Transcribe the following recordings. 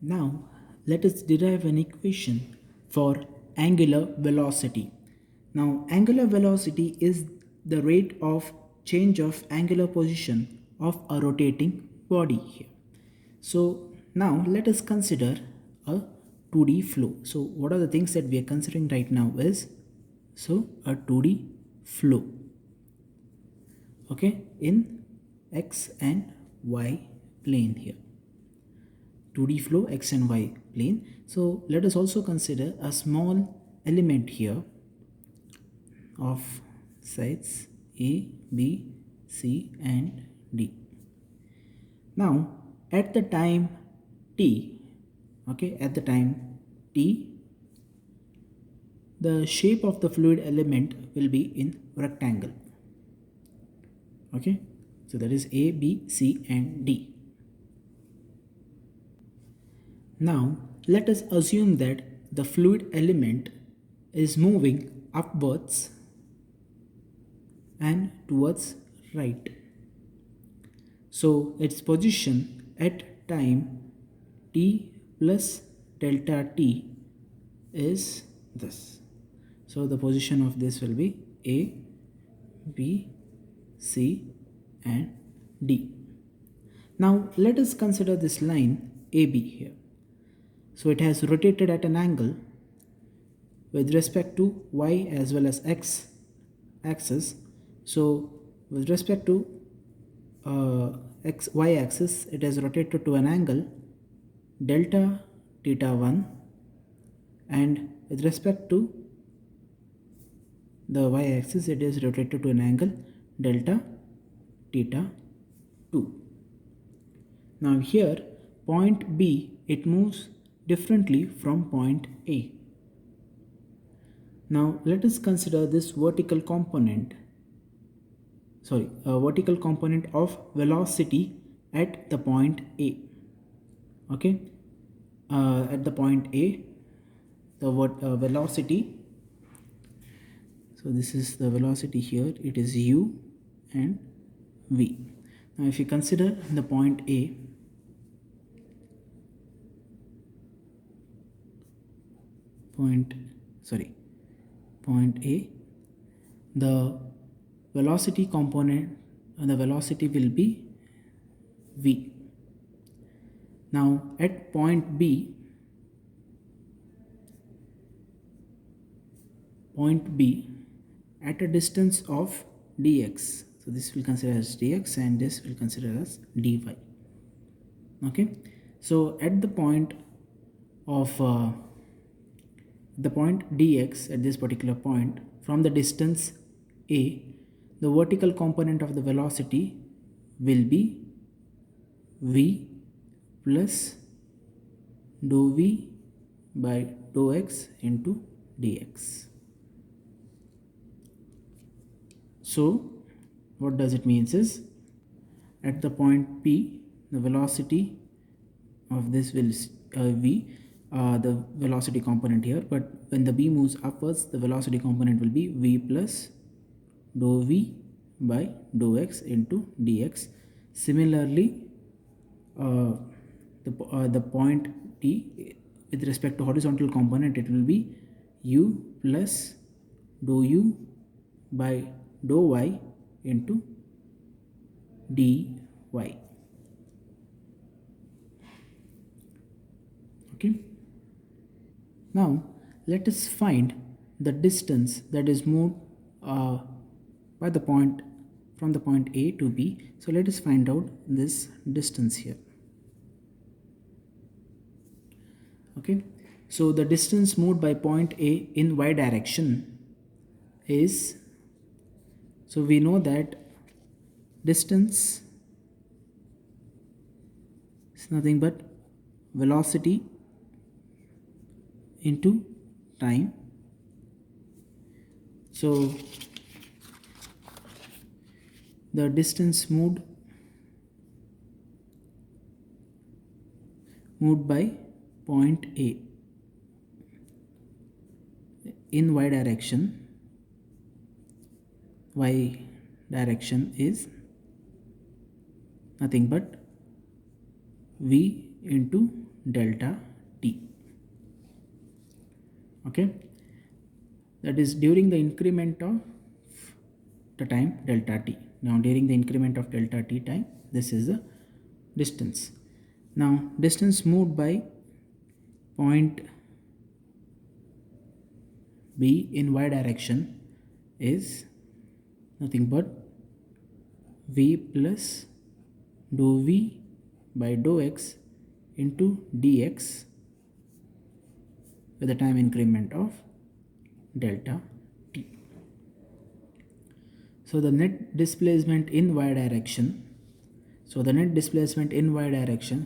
Now, let us derive an equation for angular velocity. Now, angular velocity is the rate of change of angular position of a rotating body here. So, now let us consider a 2D flow. So, what are the things that we are considering right now is a 2D flow, okay, in x and y plane here. 2D flow x and y plane. So let us also consider a small element here of sides A, B, C and D. Now at the time t, okay, at the time t, the shape of the fluid element will be in rectangle. Okay, so that is A, B, C and D. Now let us assume that the fluid element is moving upwards and towards right. So its position at time t plus delta t is this. So the position of this will be A, B, C and D. Now let us consider this line AB here. So it has rotated at an angle with respect to y as well as x axis. So with respect to y axis, it has rotated to an angle delta theta 1, and with respect to the y axis, it is rotated to an angle delta theta 2. Now here point B, it moves differently from point A. Now let us consider this vertical component of velocity at the point A. Okay, at the point A, the velocity, so this is the velocity here, it is u and v. Now if you consider the point A, point A, the velocity component and the velocity will be v. Now at point B, at a distance of dx, so this will consider as dx and this will consider as dy. Okay, so at the point of the point dx, at this particular point, from the distance a, the vertical component of the velocity will be v plus dou v by dou x into dx. So what does it means is, at the point P, the velocity of this will v, the velocity component here, but when the b moves upwards, the velocity component will be v plus dou v by dou x into dx. Similarly, the point t, with respect to horizontal component, it will be u plus dou u by dou y into dy. Okay, now let us find the distance that is moved by the point from the point A to B. So let us find out this distance here. Okay, so the distance moved by point A in y direction is, so we know that distance is nothing but velocity into time. So the distance moved by point A in y direction is nothing but v into delta t. Okay, that is during the increment of the time delta t. Now during the increment of delta t time, this is the distance. Now distance moved by point B in y direction is nothing but v plus dou v by dou x into dx with the time increment of delta t. So the net displacement in y direction,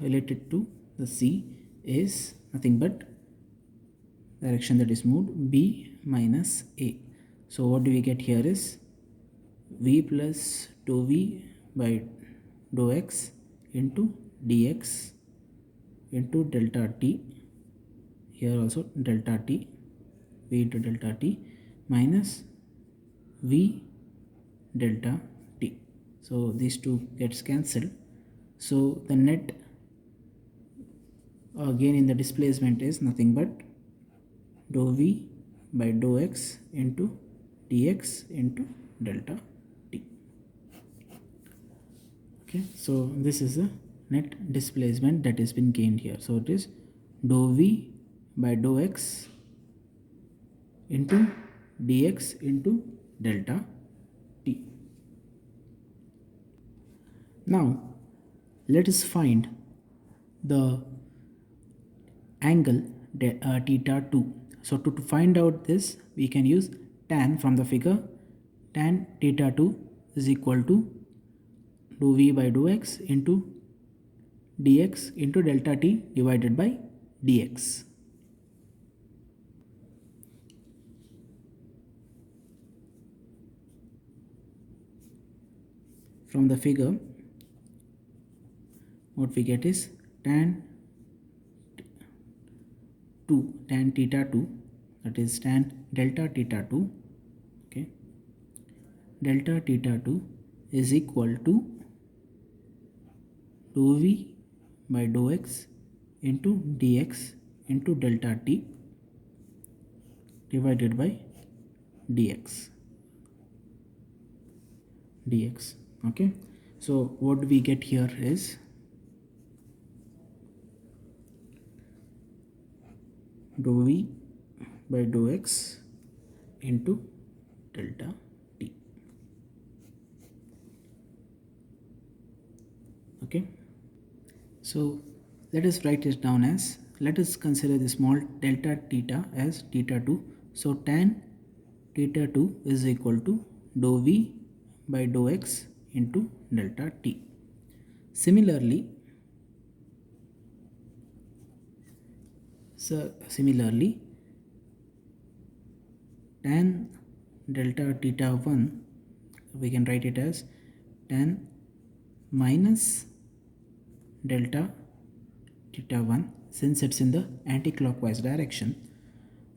related to the c is nothing but direction that is moved b minus a. So what do we get here is v plus dou v by dou x into dx into delta t, here also delta t, v into delta t minus v delta t. So these two gets cancelled. So the net gain in the displacement is nothing but dou v by dou x into dx into delta t. Okay, so this is the net displacement that has been gained here. So it is dou v by dou x into dx into delta t. Now let us find the angle theta 2. So to find out this, we can use tan from the figure. Tan theta 2 is equal to dou v by dou x into dx into delta t divided by dx. From the figure, what we get is tan theta 2, that is tan delta theta 2. Okay, delta theta 2 is equal to dou v by dou x into dx into delta t divided by dx. Okay, so what we get here is dou v by dou x into delta t. Okay, so let us write it down as, let us consider the small delta theta as theta 2. So tan theta 2 is equal to dou v by dou x into delta t. Similarly, tan delta theta 1, we can write it as tan minus delta theta 1, since it's in the anti-clockwise direction.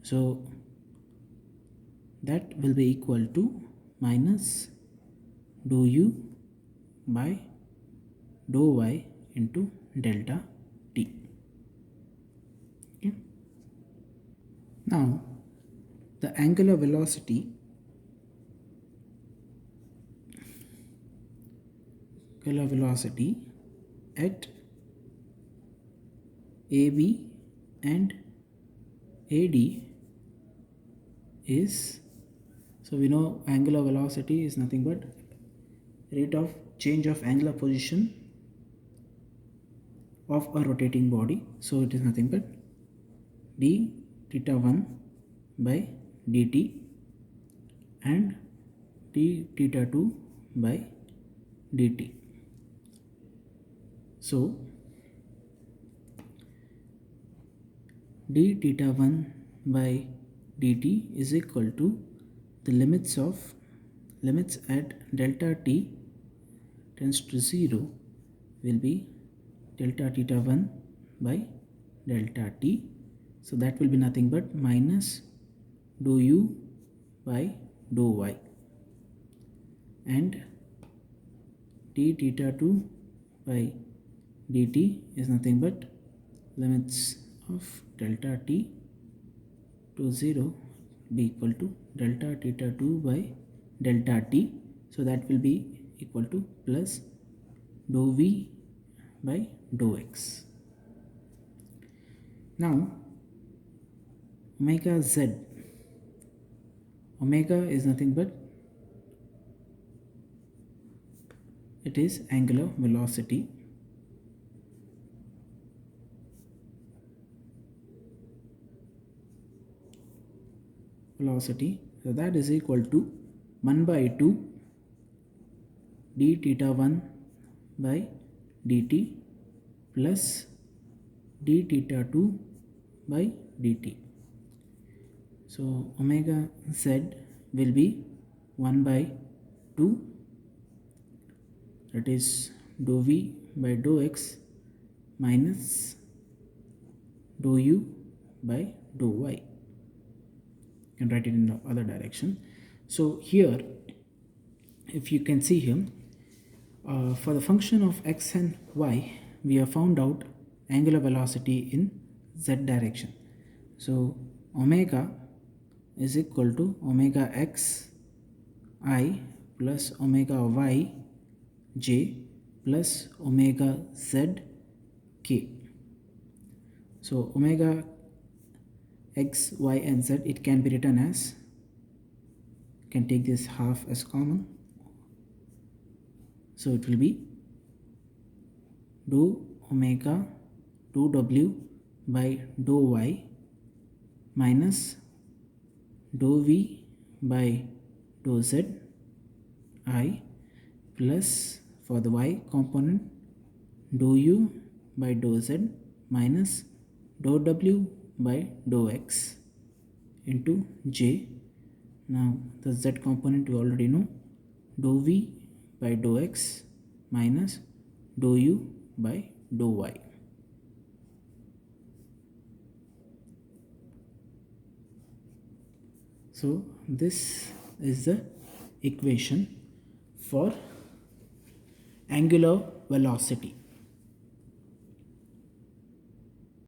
So that will be equal to minus dou u by dou y into delta t. Okay. Now the angular velocity at AB and AD is, so we know angular velocity is nothing but rate of change of angular position of a rotating body. So it is nothing but d theta 1 by dt and d theta 2 by dt. So d theta 1 by dt is equal to the limits at delta t tends to 0 will be delta theta 1 by delta t. So that will be nothing but minus dou u by dou y, and d theta 2 by dt is nothing but limits of delta t to 0 be equal to delta theta 2 by delta t. So that will be equal to plus dou v by dou x. Now omega z, omega is nothing but it is angular velocity. So that is equal to 1 by 2 d theta 1 by dt plus d theta 2 by dt. So omega z will be 1 by 2, that is dou v by dou x minus dou u by dou y. You can write it in the other direction. So here, if you can see here, for the function of x and y, we have found out angular velocity in z direction. So omega is equal to omega x I plus omega y j plus omega z k. So omega x, y and z, it can be written as, can take this half as common, so it will be dou omega dou w by dou y minus dou v by dou z I plus for the y component dou u by dou z minus dou w by dou x into j. Now the z component we already know, dou v by dou x minus dou u by dou y. So this is the equation for angular velocity.